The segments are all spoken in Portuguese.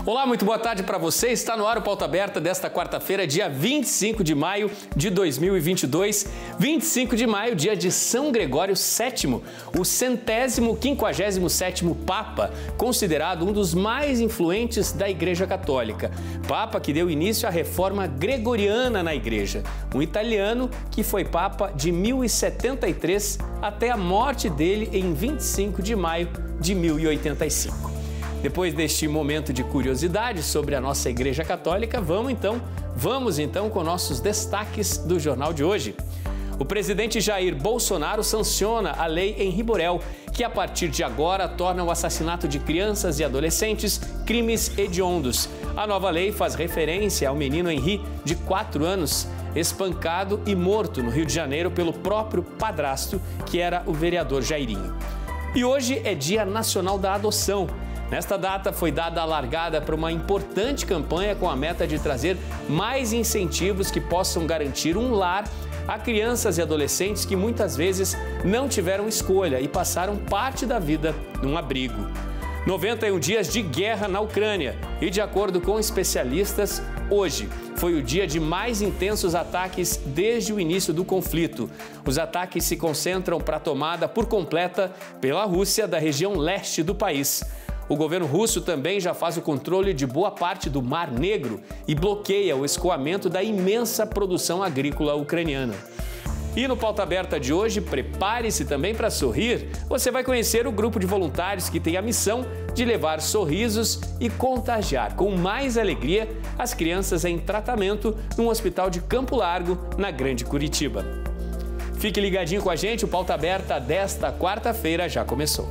Olá, muito boa tarde para você. Está no ar o Pauta Aberta desta quarta-feira, dia 25 de maio de 2022. 25 de maio, dia de São Gregório VII, o 157º Papa, considerado um dos mais influentes da Igreja Católica. Papa que deu início à reforma gregoriana na Igreja. Um italiano que foi Papa de 1073 até a morte dele em 25 de maio de 1085. Depois deste momento de curiosidade sobre a nossa Igreja Católica, vamos então com nossos destaques do jornal de hoje. O presidente Jair Bolsonaro sanciona a Lei Henri Borel, que a partir de agora torna o assassinato de crianças e adolescentes crimes hediondos. A nova lei faz referência ao menino Henri, de 4 anos, espancado e morto no Rio de Janeiro pelo próprio padrasto, que era o vereador Jairinho. E hoje é Dia Nacional da Adoção. Nesta data foi dada a largada para uma importante campanha com a meta de trazer mais incentivos que possam garantir um lar a crianças e adolescentes que muitas vezes não tiveram escolha e passaram parte da vida num abrigo. 91 dias de guerra na Ucrânia e, de acordo com especialistas, hoje foi o dia de mais intensos ataques desde o início do conflito. Os ataques se concentram para a tomada por completa pela Rússia da região leste do país. O governo russo também já faz o controle de boa parte do Mar Negro e bloqueia o escoamento da imensa produção agrícola ucraniana. E no Pauta Aberta de hoje, prepare-se também para sorrir. Você vai conhecer o grupo de voluntários que tem a missão de levar sorrisos e contagiar com mais alegria as crianças em tratamento num hospital de Campo Largo, na Grande Curitiba. Fique ligadinho com a gente, o Pauta Aberta desta quarta-feira já começou.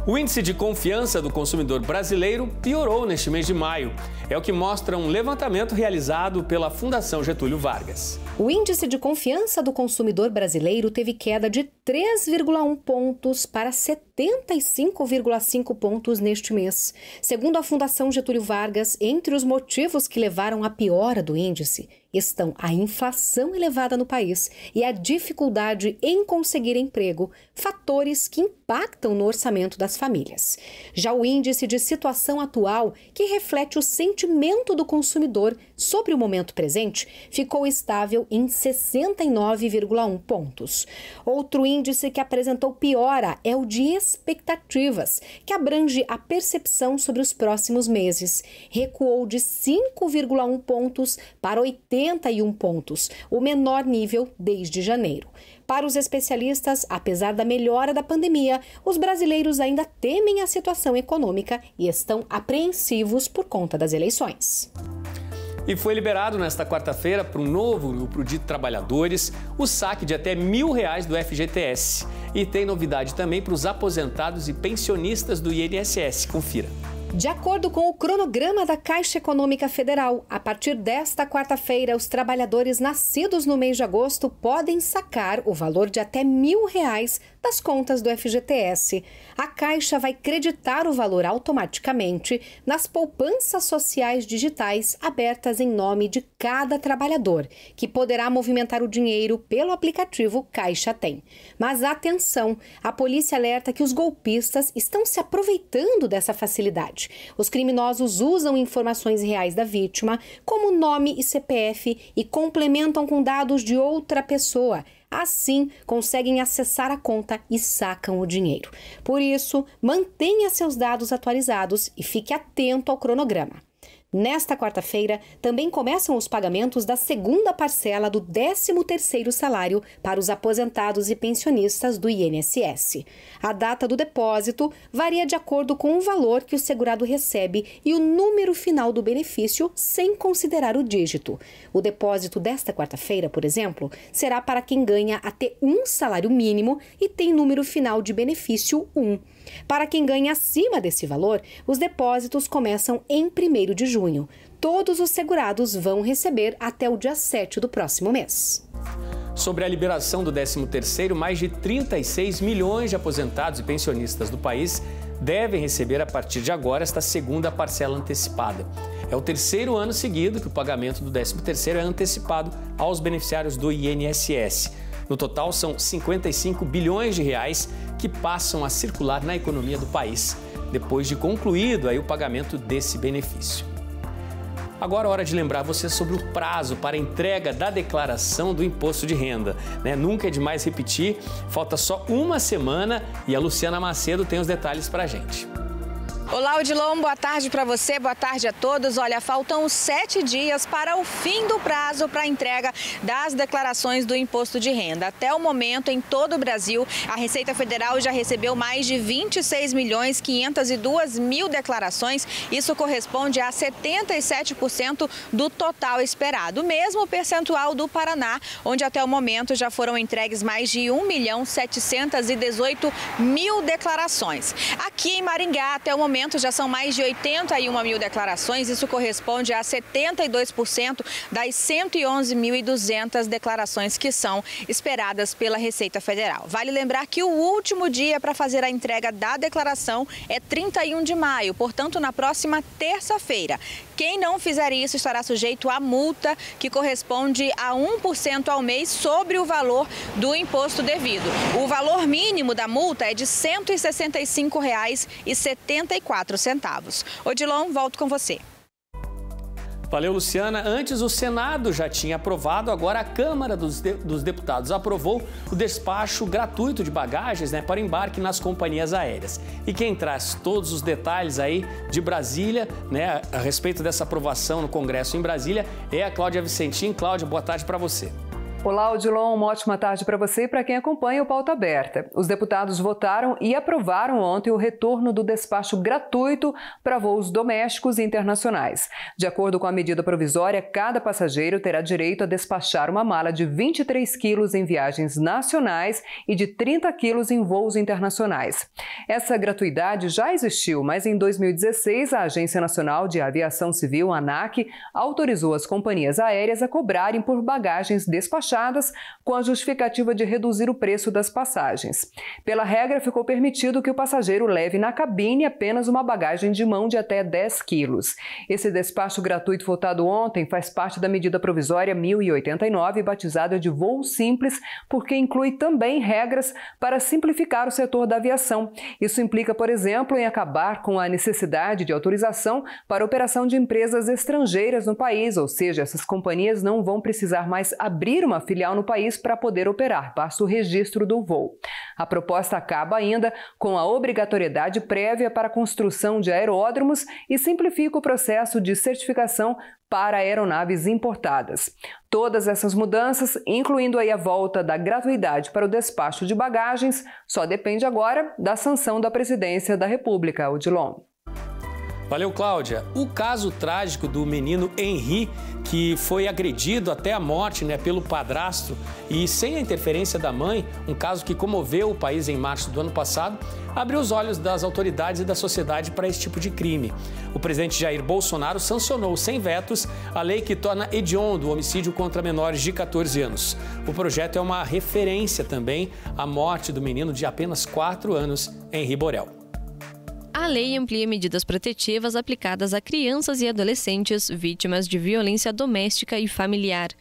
O índice de confiança do consumidor brasileiro piorou neste mês de maio. É o que mostra um levantamento realizado pela Fundação Getúlio Vargas. O índice de confiança do consumidor brasileiro teve queda de 3,1 pontos para 75,5 pontos neste mês. Segundo a Fundação Getúlio Vargas, entre os motivos que levaram à piora do índice estão a inflação elevada no país e a dificuldade em conseguir emprego, fatores que impactam no orçamento das famílias. Já o índice de situação atual, que reflete o sentimento do consumidor sobre o momento presente, ficou estável em 69,1 pontos. Outro índice que apresentou piora é o de expectativas, que abrange a percepção sobre os próximos meses. Recuou de 5,1 pontos para 81 pontos, o menor nível desde janeiro. Para os especialistas, apesar da melhora da pandemia, os brasileiros ainda temem a situação econômica e estão apreensivos por conta das eleições. E foi liberado nesta quarta-feira para um novo grupo de trabalhadores o saque de até R$1.000 do FGTS. E tem novidade também para os aposentados e pensionistas do INSS. Confira. De acordo com o cronograma da Caixa Econômica Federal, a partir desta quarta-feira, os trabalhadores nascidos no mês de agosto podem sacar o valor de até R$1.000 das contas do FGTS. A Caixa vai creditar o valor automaticamente nas poupanças sociais digitais abertas em nome de cada trabalhador, que poderá movimentar o dinheiro pelo aplicativo Caixa Tem. Mas atenção, a polícia alerta que os golpistas estão se aproveitando dessa facilidade. Os criminosos usam informações reais da vítima, como nome e CPF, e complementam com dados de outra pessoa. Assim, conseguem acessar a conta e sacam o dinheiro. Por isso, mantenha seus dados atualizados e fique atento ao cronograma. Nesta quarta-feira, também começam os pagamentos da segunda parcela do 13º salário para os aposentados e pensionistas do INSS. A data do depósito varia de acordo com o valor que o segurado recebe e o número final do benefício, sem considerar o dígito. O depósito desta quarta-feira, por exemplo, será para quem ganha até um salário mínimo e tem número final de benefício 1. Para quem ganha acima desse valor, os depósitos começam em 1º de junho. Todos os segurados vão receber até o dia 7 do próximo mês. Sobre a liberação do 13º, mais de 36 milhões de aposentados e pensionistas do país devem receber a partir de agora esta segunda parcela antecipada. É o terceiro ano seguido que o pagamento do 13º é antecipado aos beneficiários do INSS. No total, são 55 bilhões de reais que passam a circular na economia do país, depois de concluído aí o pagamento desse benefício. Agora é hora de lembrar você sobre o prazo para a entrega da declaração do imposto de renda. Nunca é demais repetir, falta só uma semana e a Luciana Macedo tem os detalhes para a gente. Olá, Odilon, boa tarde para você, boa tarde a todos. Olha, faltam 7 dias para o fim do prazo para a entrega das declarações do imposto de renda. Até o momento, em todo o Brasil, a Receita Federal já recebeu mais de 26.502.000 declarações. Isso corresponde a 77% do total esperado. O mesmo percentual do Paraná, onde até o momento já foram entregues mais de 1.718.000 declarações. Aqui em Maringá, até o momento, já são mais de 81.000 declarações, isso corresponde a 72% das 111.200 declarações que são esperadas pela Receita Federal. Vale lembrar que o último dia para fazer a entrega da declaração é 31 de maio, portanto, na próxima terça-feira. Quem não fizer isso estará sujeito a multa que corresponde a 1% ao mês sobre o valor do imposto devido. O valor mínimo da multa é de R$ 165,74. Odilon, volto com você. Valeu, Luciana. Antes o Senado já tinha aprovado, agora a Câmara dos Deputados aprovou o despacho gratuito de bagagens para embarque nas companhias aéreas. E quem traz todos os detalhes aí de Brasília, a respeito dessa aprovação no Congresso em Brasília, é a Cláudia Vicentim. Cláudia, boa tarde para você. Olá, Odilon, uma ótima tarde para você e para quem acompanha o Pauta Aberta. Os deputados votaram e aprovaram ontem o retorno do despacho gratuito para voos domésticos e internacionais. De acordo com a medida provisória, cada passageiro terá direito a despachar uma mala de 23 quilos em viagens nacionais e de 30 quilos em voos internacionais. Essa gratuidade já existiu, mas em 2016 a Agência Nacional de Aviação Civil, ANAC, autorizou as companhias aéreas a cobrarem por bagagens despachadas com a justificativa de reduzir o preço das passagens. Pela regra, ficou permitido que o passageiro leve na cabine apenas uma bagagem de mão de até 10 quilos. Esse despacho gratuito votado ontem faz parte da medida provisória 1089, batizada de voo simples, porque inclui também regras para simplificar o setor da aviação. Isso implica, por exemplo, em acabar com a necessidade de autorização para a operação de empresas estrangeiras no país, ou seja, essas companhias não vão precisar mais abrir uma filial no país para poder operar, basta o registro do voo. A proposta acaba ainda com a obrigatoriedade prévia para a construção de aeródromos e simplifica o processo de certificação para aeronaves importadas. Todas essas mudanças, incluindo aí a volta da gratuidade para o despacho de bagagens, só depende agora da sanção da Presidência da República, Odilon. Valeu, Cláudia. O caso trágico do menino Henri, que foi agredido até a morte pelo padrasto e sem a interferência da mãe, um caso que comoveu o país em março do ano passado, abriu os olhos das autoridades e da sociedade para esse tipo de crime. O presidente Jair Bolsonaro sancionou sem vetos a lei que torna hediondo o homicídio contra menores de 14 anos. O projeto é uma referência também à morte do menino de apenas 4 anos, Henri Borel. A lei amplia medidas protetivas aplicadas a crianças e adolescentes vítimas de violência doméstica e familiar.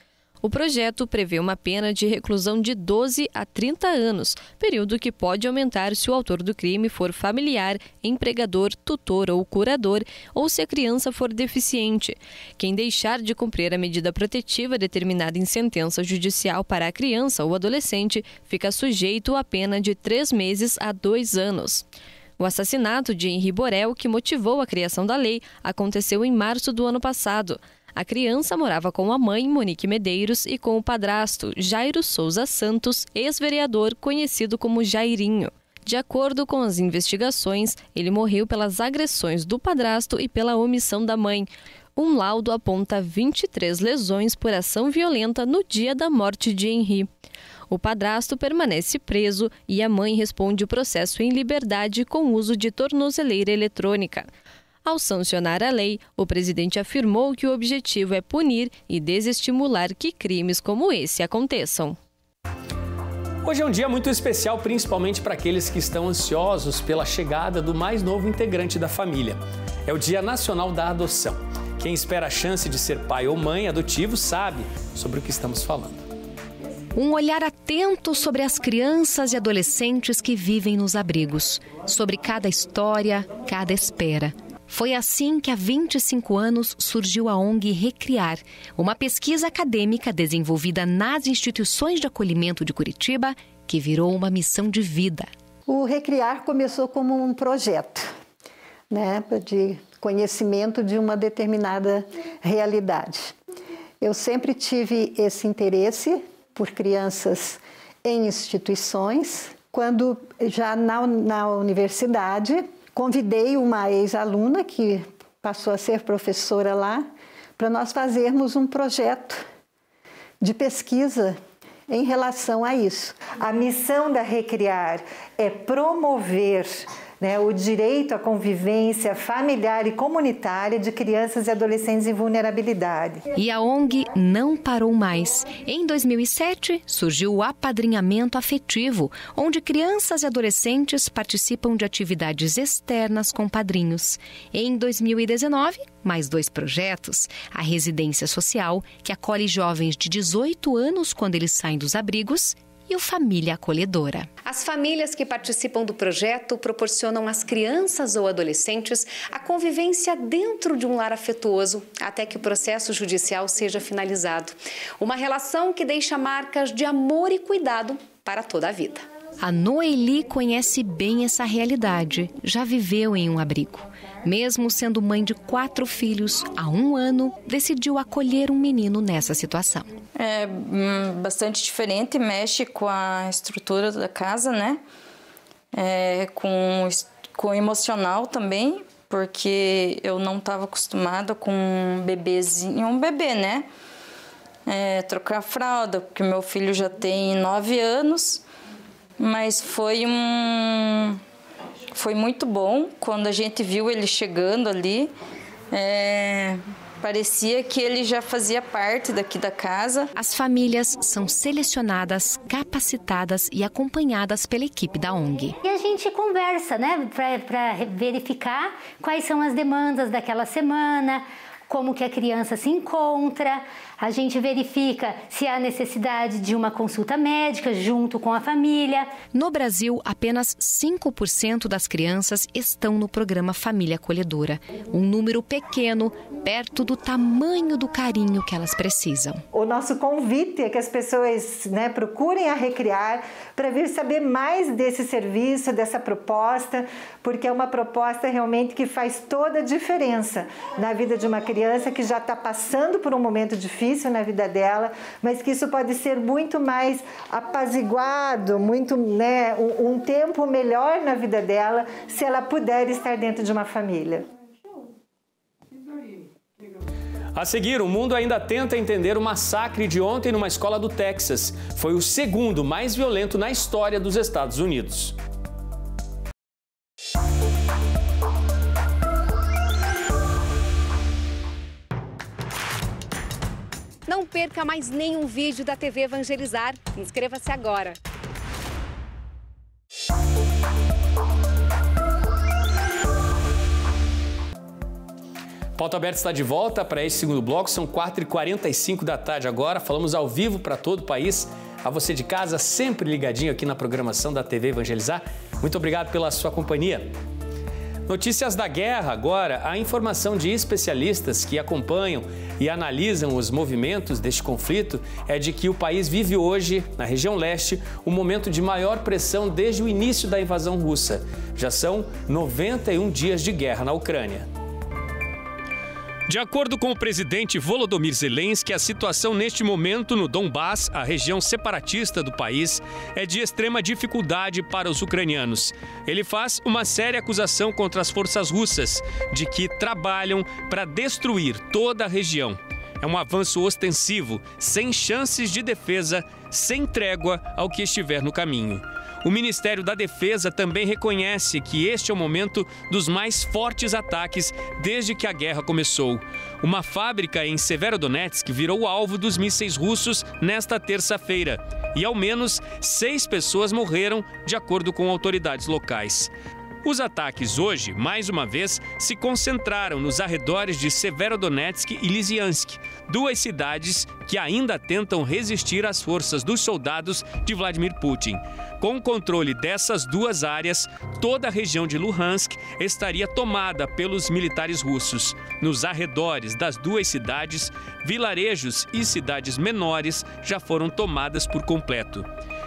O projeto prevê uma pena de reclusão de 12 a 30 anos, período que pode aumentar se o autor do crime for familiar, empregador, tutor ou curador, ou se a criança for deficiente. Quem deixar de cumprir a medida protetiva determinada em sentença judicial para a criança ou adolescente fica sujeito à pena de 3 meses a 2 anos. O assassinato de Henri Borel, que motivou a criação da lei, aconteceu em março do ano passado. A criança morava com a mãe, Monique Medeiros, e com o padrasto, Jairo Souza Santos, ex-vereador conhecido como Jairinho. De acordo com as investigações, ele morreu pelas agressões do padrasto e pela omissão da mãe. Um laudo aponta 23 lesões por ação violenta no dia da morte de Henri. O padrasto permanece preso e a mãe responde o processo em liberdade com uso de tornozeleira eletrônica. Ao sancionar a lei, o presidente afirmou que o objetivo é punir e desestimular que crimes como esse aconteçam. Hoje é um dia muito especial, principalmente para aqueles que estão ansiosos pela chegada do mais novo integrante da família. É o Dia Nacional da Adoção. Quem espera a chance de ser pai ou mãe adotivo sabe sobre o que estamos falando. Um olhar atento sobre as crianças e adolescentes que vivem nos abrigos, sobre cada história, cada espera. Foi assim que há 25 anos surgiu a ONG Recriar, uma pesquisa acadêmica desenvolvida nas instituições de acolhimento de Curitiba, que virou uma missão de vida. O Recriar começou como um projeto, de conhecimento de uma determinada realidade. Eu sempre tive esse interesse por crianças em instituições. Quando já na universidade, convidei uma ex-aluna que passou a ser professora lá, para nós fazermos um projeto de pesquisa em relação a isso. A missão da Recriar é promover o direito à convivência familiar e comunitária de crianças e adolescentes em vulnerabilidade. E a ONG não parou mais. Em 2007, surgiu o apadrinhamento afetivo, onde crianças e adolescentes participam de atividades externas com padrinhos. Em 2019, mais 2 projetos. A Residência Social, que acolhe jovens de 18 anos quando eles saem dos abrigos, e o Família Acolhedora. As famílias que participam do projeto proporcionam às crianças ou adolescentes a convivência dentro de um lar afetuoso até que o processo judicial seja finalizado. Uma relação que deixa marcas de amor e cuidado para toda a vida. A Noeli conhece bem essa realidade, já viveu em um abrigo. Mesmo sendo mãe de 4 filhos, há 1 ano, decidiu acolher um menino nessa situação. É bastante diferente, mexe com a estrutura da casa, com o emocional também, porque eu não estava acostumada com um bebezinho, trocar fralda, porque meu filho já tem 9 anos, mas foi muito bom quando a gente viu ele chegando ali. Parecia que ele já fazia parte daqui da casa. As famílias são selecionadas, capacitadas e acompanhadas pela equipe da ONG. E a gente conversa, para verificar quais são as demandas daquela semana, como que a criança se encontra. A gente verifica se há necessidade de uma consulta médica junto com a família. No Brasil, apenas 5% das crianças estão no programa Família Acolhedora. Um número pequeno, perto do tamanho do carinho que elas precisam. O nosso convite é que as pessoas procurem a Recriar para vir saber mais desse serviço, dessa proposta, porque é uma proposta realmente que faz toda a diferença na vida de uma criança que já está passando por um momento difícil na vida dela, mas que isso pode ser muito mais apaziguado, um tempo melhor na vida dela, se ela puder estar dentro de uma família. A seguir, o mundo ainda tenta entender o massacre de ontem numa escola do Texas. Foi o segundo mais violento na história dos Estados Unidos. Não perca mais nenhum vídeo da TV Evangelizar. Inscreva-se agora. Pauta Aberta está de volta para esse segundo bloco. São 4h45 da tarde agora. Falamos ao vivo para todo o país. A você de casa, sempre ligadinho aqui na programação da TV Evangelizar. Muito obrigado pela sua companhia. Notícias da guerra agora. A informação de especialistas que acompanham e analisam os movimentos deste conflito é de que o país vive hoje, na região leste, o momento de maior pressão desde o início da invasão russa. Já são 91 dias de guerra na Ucrânia. De acordo com o presidente Volodymyr Zelensky, a situação neste momento no Donbass, a região separatista do país, é de extrema dificuldade para os ucranianos. Ele faz uma séria acusação contra as forças russas, de que trabalham para destruir toda a região. É um avanço ostensivo, sem chances de defesa, sem trégua ao que estiver no caminho. O Ministério da Defesa também reconhece que este é o momento dos mais fortes ataques desde que a guerra começou. Uma fábrica em Severodonetsk virou alvo dos mísseis russos nesta terça-feira e ao menos 6 pessoas morreram, de acordo com autoridades locais. Os ataques hoje, mais uma vez, se concentraram nos arredores de Severodonetsk e Lisiansk, duas cidades que ainda tentam resistir às forças dos soldados de Vladimir Putin. Com o controle dessas duas áreas, toda a região de Luhansk estaria tomada pelos militares russos. Nos arredores das duas cidades, vilarejos e cidades menores já foram tomadas por completo.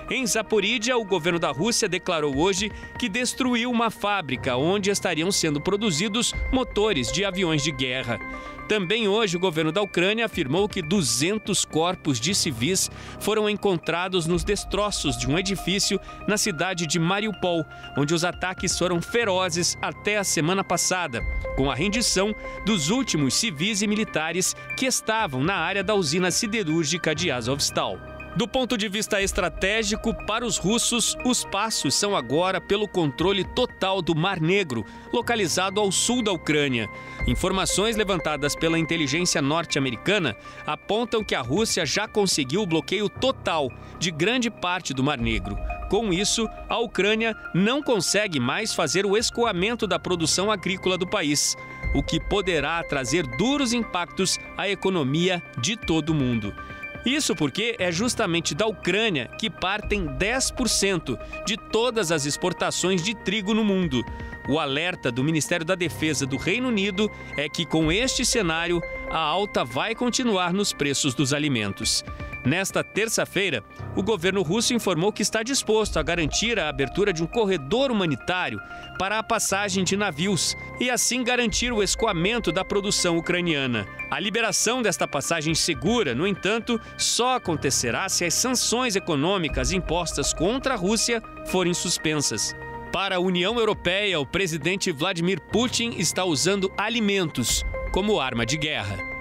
Em Zaporídia, o governo da Rússia declarou hoje que destruiu uma fábrica onde estariam sendo produzidos motores de aviões de guerra. Também hoje, o governo da Ucrânia afirmou que 200 corpos de civis foram encontrados nos destroços de um edifício na cidade de Mariupol, onde os ataques foram ferozes até a semana passada, com a rendição dos últimos civis e militares que estavam na área da usina siderúrgica de Azovstal. Do ponto de vista estratégico, para os russos, os passos são agora pelo controle total do Mar Negro, localizado ao sul da Ucrânia. Informações levantadas pela inteligência norte-americana apontam que a Rússia já conseguiu o bloqueio total de grande parte do Mar Negro. Com isso, a Ucrânia não consegue mais fazer o escoamento da produção agrícola do país, o que poderá trazer duros impactos à economia de todo o mundo. Isso porque é justamente da Ucrânia que partem 10% de todas as exportações de trigo no mundo. O alerta do Ministério da Defesa do Reino Unido é que, com este cenário, a alta vai continuar nos preços dos alimentos. Nesta terça-feira, o governo russo informou que está disposto a garantir a abertura de um corredor humanitário para a passagem de navios e, assim, garantir o escoamento da produção ucraniana. A liberação desta passagem segura, no entanto, só acontecerá se as sanções econômicas impostas contra a Rússia forem suspensas. Para a União Europeia, o presidente Vladimir Putin está usando alimentos como arma de guerra.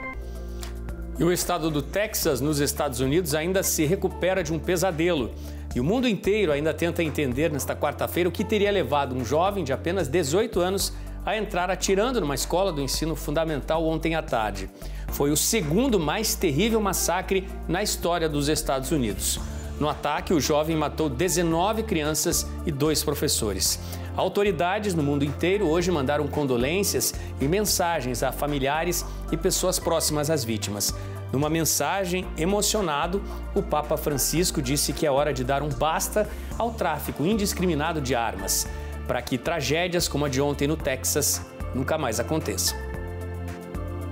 E o estado do Texas, nos Estados Unidos, ainda se recupera de um pesadelo. E o mundo inteiro ainda tenta entender nesta quarta-feira o que teria levado um jovem de apenas 18 anos a entrar atirando numa escola do ensino fundamental ontem à tarde. Foi o segundo mais terrível massacre na história dos Estados Unidos. No ataque, o jovem matou 19 crianças e 2 professores. Autoridades no mundo inteiro hoje mandaram condolências e mensagens a familiares e pessoas próximas às vítimas. Numa mensagem emocionado, o Papa Francisco disse que é hora de dar um basta ao tráfico indiscriminado de armas, para que tragédias como a de ontem no Texas nunca mais aconteçam.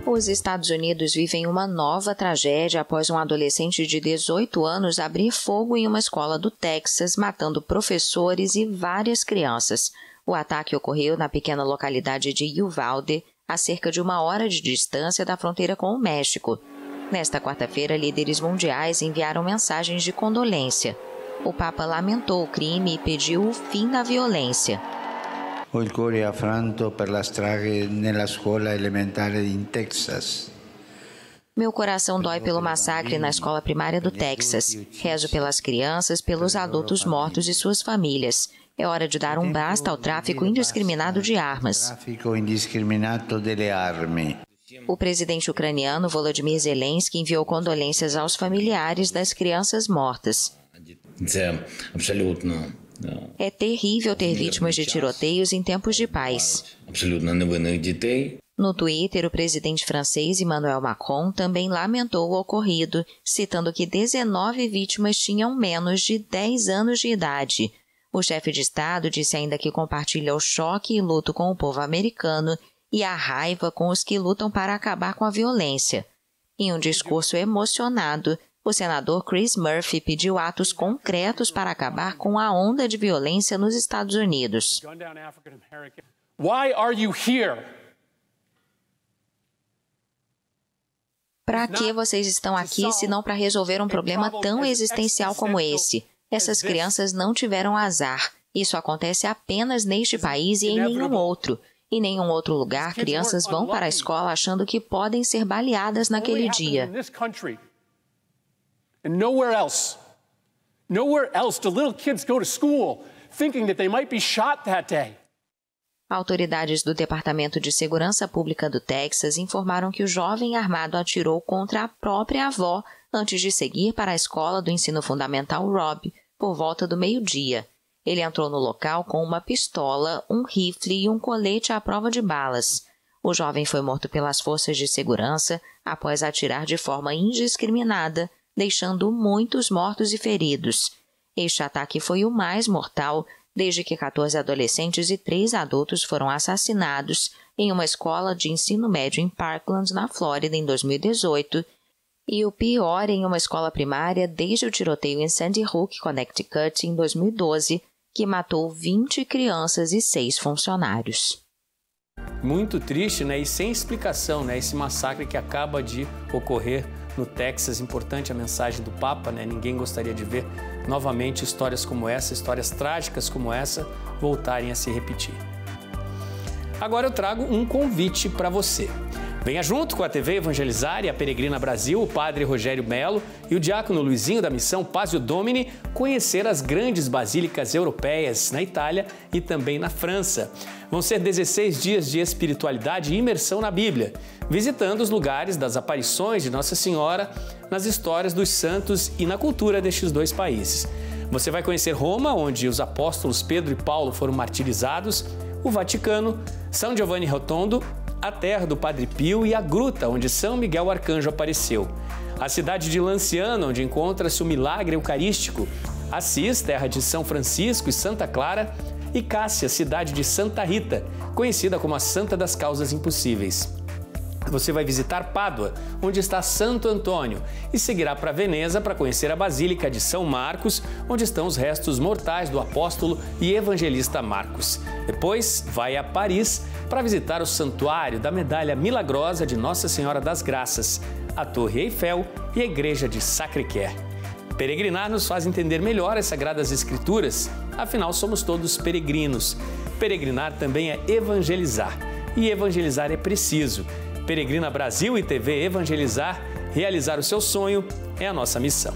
Os Estados Unidos vivem uma nova tragédia após um adolescente de 18 anos abrir fogo em uma escola do Texas, matando professores e várias crianças. O ataque ocorreu na pequena localidade de Uvalde, a cerca de 1 hora de distância da fronteira com o México. Nesta quarta-feira, líderes mundiais enviaram mensagens de condolência. O Papa lamentou o crime e pediu o fim da violência. Ho il cuore affranto per la strage nella scuola elementare in Texas. Meu coração dói pelo massacre na escola primária do Texas. Rezo pelas crianças, pelos adultos mortos e suas famílias. É hora de dar um basta ao tráfico indiscriminado de armas. O presidente ucraniano Volodymyr Zelensky enviou condolências aos familiares das crianças mortas. É terrível ter vítimas de tiroteios em tempos de paz. No Twitter, o presidente francês Emmanuel Macron também lamentou o ocorrido, citando que 19 vítimas tinham menos de 10 anos de idade. O chefe de Estado disse ainda que compartilha o choque e luto com o povo americano e a raiva com os que lutam para acabar com a violência. Em um discurso emocionado, o senador Chris Murphy pediu atos concretos para acabar com a onda de violência nos Estados Unidos. Why are you here? Para que vocês estão aqui se não para resolver um problema tão existencial como esse? Essas crianças não tiveram azar. Isso acontece apenas neste país e em nenhum outro. Em nenhum outro lugar, crianças vão para a escola achando que podem ser baleadas naquele dia. Nowhere else do little kids go to school thinking that they might be shot that day. Autoridades do Departamento de Segurança Pública do Texas informaram que o jovem armado atirou contra a própria avó antes de seguir para a escola do ensino fundamental Robb por volta do meio-dia. Ele entrou no local com uma pistola, um rifle e um colete à prova de balas. O jovem foi morto pelas forças de segurança após atirar de forma indiscriminada, deixando muitos mortos e feridos. Este ataque foi o mais mortal desde que 14 adolescentes e 3 adultos foram assassinados em uma escola de ensino médio em Parkland, na Flórida, em 2018, e o pior em uma escola primária desde o tiroteio em Sandy Hook, Connecticut, em 2012, que matou 20 crianças e 6 funcionários. Muito triste, né? E sem explicação, né? Esse massacre que acaba de ocorrer no Texas. Importante a mensagem do Papa, né? Ninguém gostaria de ver novamente histórias como essa, histórias trágicas como essa, voltarem a se repetir. Agora eu trago um convite para você. Venha junto com a TV Evangelizar e a Peregrina Brasil, o padre Rogério Melo e o diácono Luizinho da Missão Passio Domini conhecer as grandes basílicas europeias na Itália e também na França. Vão ser 16 dias de espiritualidade e imersão na Bíblia, visitando os lugares das aparições de Nossa Senhora, nas histórias dos santos e na cultura destes dois países. Você vai conhecer Roma, onde os apóstolos Pedro e Paulo foram martirizados, o Vaticano, São Giovanni Rotondo, a terra do Padre Pio e a gruta onde São Miguel Arcanjo apareceu. A cidade de Lanciano, onde encontra-se o milagre eucarístico. Assis, terra de São Francisco e Santa Clara. E Cássia, cidade de Santa Rita, conhecida como a Santa das Causas Impossíveis. Você vai visitar Pádua, onde está Santo Antônio, e seguirá para Veneza para conhecer a Basílica de São Marcos, onde estão os restos mortais do apóstolo e evangelista Marcos. Depois, vai a Paris para visitar o Santuário da Medalha Milagrosa de Nossa Senhora das Graças, a Torre Eiffel e a Igreja de Sacré-Cœur. Peregrinar nos faz entender melhor as Sagradas Escrituras, afinal somos todos peregrinos. Peregrinar também é evangelizar, e evangelizar é preciso. Peregrina Brasil e TV Evangelizar, realizar o seu sonho é a nossa missão.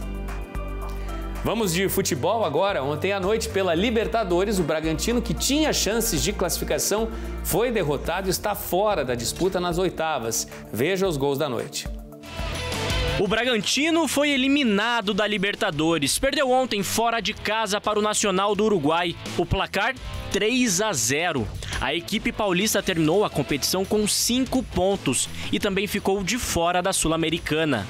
Vamos de futebol agora. Ontem à noite, pela Libertadores, o Bragantino, que tinha chances de classificação, foi derrotado e está fora da disputa nas oitavas. Veja os gols da noite. O Bragantino foi eliminado da Libertadores. Perdeu ontem fora de casa para o Nacional do Uruguai. O placar 3-0. A equipe paulista terminou a competição com 5 pontos e também ficou de fora da Sul-Americana.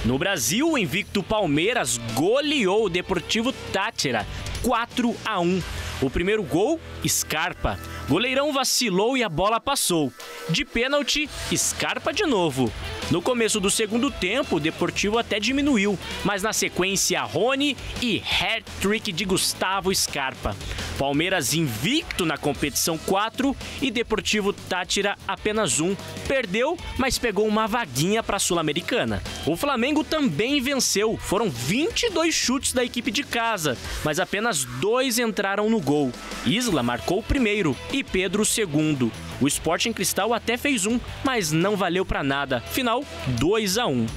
No Brasil, o invicto Palmeiras goleou o Deportivo Táchira 4-1. O primeiro gol, Scarpa. Goleirão vacilou e a bola passou. De pênalti, Scarpa de novo. No começo do segundo tempo, o Deportivo até diminuiu, mas na sequência, Rony e hat-trick de Gustavo Scarpa. Palmeiras invicto na competição 4 e Deportivo Táchira apenas 1. Perdeu, mas pegou uma vaguinha para a Sul-Americana. O Flamengo também venceu. Foram 22 chutes da equipe de casa, mas apenas 2 entraram no gol. Isla marcou o primeiro e Pedro o segundo. O Sporting Cristal até fez 1, mas não valeu para nada. Final 2-1.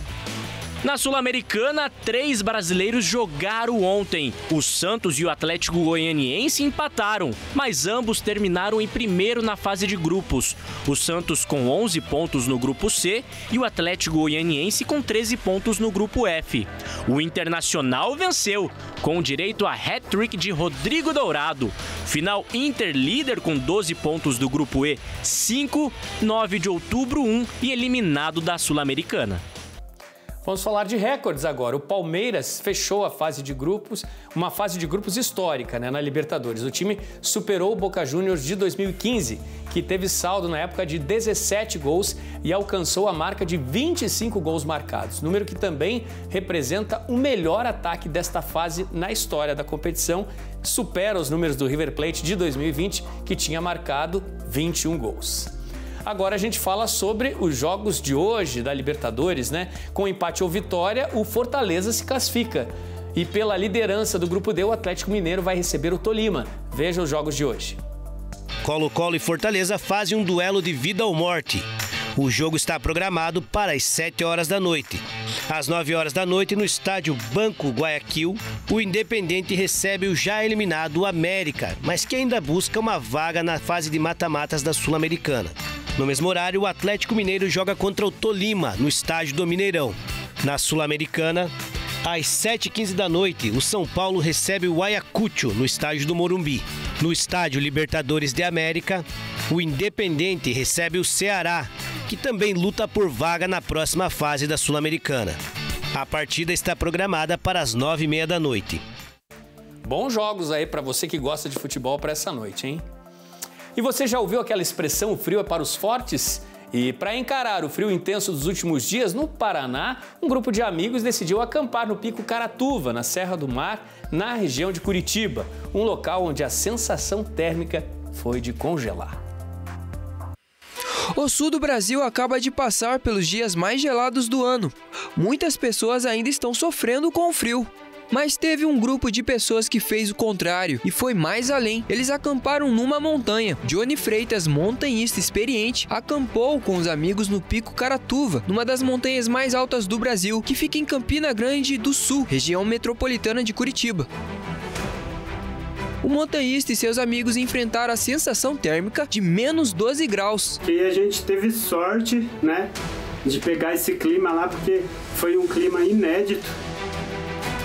Na Sul-Americana, 3 brasileiros jogaram ontem. O Santos e o Atlético Goianiense empataram, mas ambos terminaram em primeiro na fase de grupos. O Santos com 11 pontos no grupo C e o Atlético Goianiense com 13 pontos no grupo F. O Internacional venceu, com direito a hat-trick de Rodrigo Dourado. Final Inter líder com 12 pontos do grupo E, 5, 9 de outubro 1 e eliminado da Sul-Americana. Vamos falar de recordes agora. O Palmeiras fechou a fase de grupos, uma fase de grupos histórica, né, na Libertadores. O time superou o Boca Juniors de 2015, que teve saldo na época de 17 gols e alcançou a marca de 25 gols marcados, número que também representa o melhor ataque desta fase na história da competição, supera os números do River Plate de 2020, que tinha marcado 21 gols. Agora a gente fala sobre os jogos de hoje da Libertadores, né? Com empate ou vitória, o Fortaleza se classifica. E pela liderança do Grupo D, o Atlético Mineiro vai receber o Tolima. Veja os jogos de hoje. Colo-Colo e Fortaleza fazem um duelo de vida ou morte. O jogo está programado para as 7 horas da noite. Às 9 horas da noite, no estádio Banco Guayaquil, o Independente recebe o já eliminado América, mas que ainda busca uma vaga na fase de mata-matas da Sul-Americana. No mesmo horário, o Atlético Mineiro joga contra o Tolima, no estádio do Mineirão. Na Sul-Americana, Às 7h15 da noite, o São Paulo recebe o Ayacucho no estádio do Morumbi. No estádio Libertadores de América, o Independente recebe o Ceará, que também luta por vaga na próxima fase da Sul-Americana. A partida está programada para as 9h30 da noite. Bons jogos aí para você que gosta de futebol para essa noite, hein? E você já ouviu aquela expressão, o frio é para os fortes? E para encarar o frio intenso dos últimos dias, no Paraná, um grupo de amigos decidiu acampar no Pico Caratuva, na Serra do Mar, na região de Curitiba, um local onde a sensação térmica foi de congelar. O sul do Brasil acaba de passar pelos dias mais gelados do ano. Muitas pessoas ainda estão sofrendo com o frio. Mas teve um grupo de pessoas que fez o contrário e foi mais além. Eles acamparam numa montanha. Johnny Freitas, montanhista experiente, acampou com os amigos no Pico Caratuva, numa das montanhas mais altas do Brasil, que fica em Campina Grande do Sul, região metropolitana de Curitiba. O montanhista e seus amigos enfrentaram a sensação térmica de menos 12 graus. E a gente teve sorte, né, de pegar esse clima lá, porque foi um clima inédito.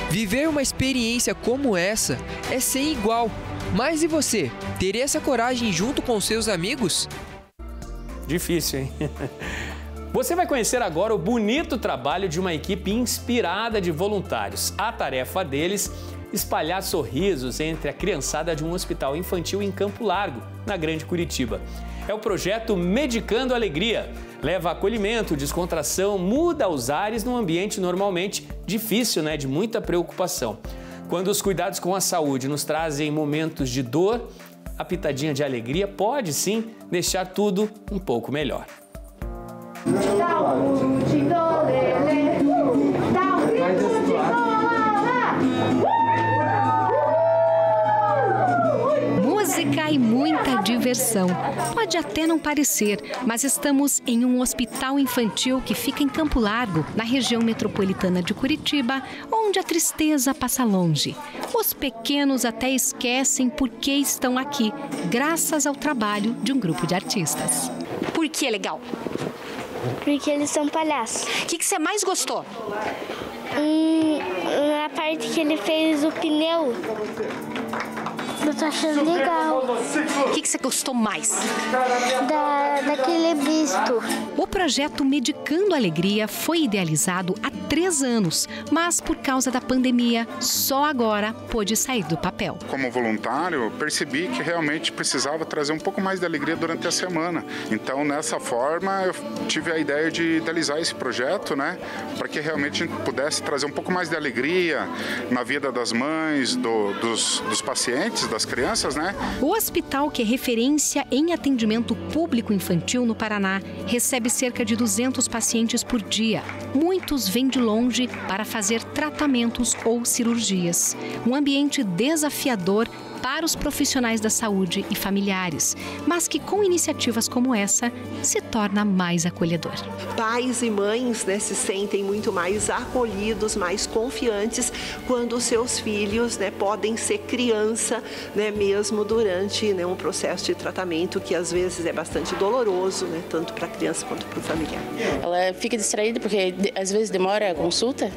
Viver uma experiência como essa é sem igual. Mas e você? Teria essa coragem junto com seus amigos? Difícil, hein? Você vai conhecer agora o bonito trabalho de uma equipe inspirada de voluntários. A tarefa deles é espalhar sorrisos entre a criançada de um hospital infantil em Campo Largo, na Grande Curitiba. É o projeto Medicando Alegria. Leva acolhimento, descontração, muda os ares num ambiente normalmente difícil, né? De muita preocupação. Quando os cuidados com a saúde nos trazem momentos de dor, a pitadinha de alegria pode sim deixar tudo um pouco melhor. Música e muita diversão. Pode até não parecer, mas estamos em um hospital infantil que fica em Campo Largo, na região metropolitana de Curitiba, onde a tristeza passa longe. Os pequenos até esquecem por que estão aqui, graças ao trabalho de um grupo de artistas. Por que é legal? Porque eles são palhaços. O que você mais gostou? Na parte que ele fez o pneu. Eu tô achando legal. O que você gostou mais? Daquele visto. O projeto Medicando Alegria foi idealizado há 3 anos, mas por causa da pandemia, só agora pôde sair do papel. Como voluntário, percebi que realmente precisava trazer um pouco mais de alegria durante a semana. Então, nessa forma, eu tive a ideia de idealizar esse projeto, né, para que realmente a gente pudesse trazer um pouco mais de alegria na vida das mães, dos pacientes, das crianças, né? O hospital, que é referência em atendimento público infantil no Paraná, recebe cerca de 200 pacientes por dia. Muitos vêm de longe para fazer tratamentos ou cirurgias. Um ambiente desafiador para os profissionais da saúde e familiares, mas que com iniciativas como essa se torna mais acolhedor. Pais e mães, né, se sentem muito mais acolhidos, mais confiantes quando os seus filhos, né, podem ser criança, né, mesmo durante, né, um processo de tratamento que às vezes é bastante doloroso, né, tanto para a criança quanto para o familiar. Ela fica distraída porque às vezes demora a consulta,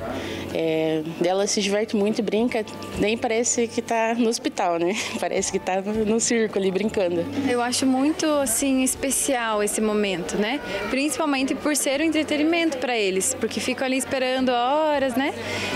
ela se diverte muito e brinca, nem parece que está no hospital, né? Parece que está no circo ali brincando. Eu acho muito assim especial esse momento, né? Principalmente por ser um entretenimento para eles, porque ficam ali esperando horas, né?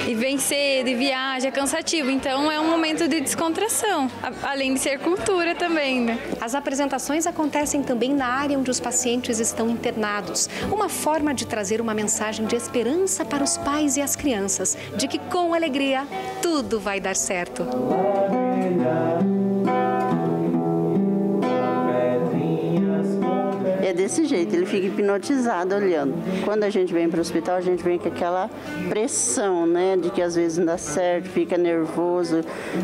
E vem cedo e viaja, é cansativo. Então é um momento de descontração, além de ser cultura também, né? As apresentações acontecem também na área onde os pacientes estão internados. Uma forma de trazer uma mensagem de esperança para os pais e as crianças, de que com alegria tudo vai dar certo. É desse jeito, ele fica hipnotizado olhando. Quando a gente vem para o hospital, a gente vem com aquela pressão, né, de que às vezes não dá certo, fica nervoso,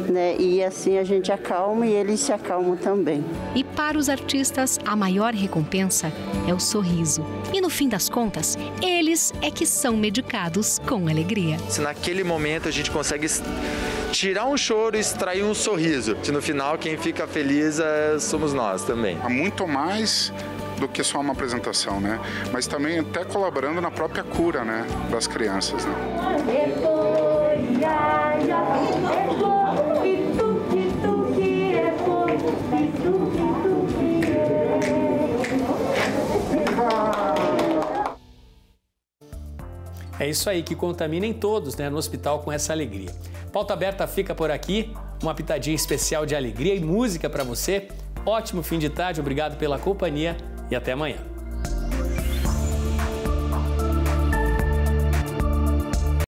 né, e assim a gente acalma e eles se acalmam também. E para os artistas, a maior recompensa é o sorriso. E no fim das contas, eles é que são medicados com alegria. Se naquele momento a gente consegue tirar um choro e extrair um sorriso, que no final quem fica feliz somos nós também. Há muito mais do que só uma apresentação, né? Mas também até colaborando na própria cura, né, das crianças, né? É isso aí, que contaminem todos, né, no hospital com essa alegria. Pauta Aberta fica por aqui, uma pitadinha especial de alegria e música para você. Ótimo fim de tarde, obrigado pela companhia e até amanhã.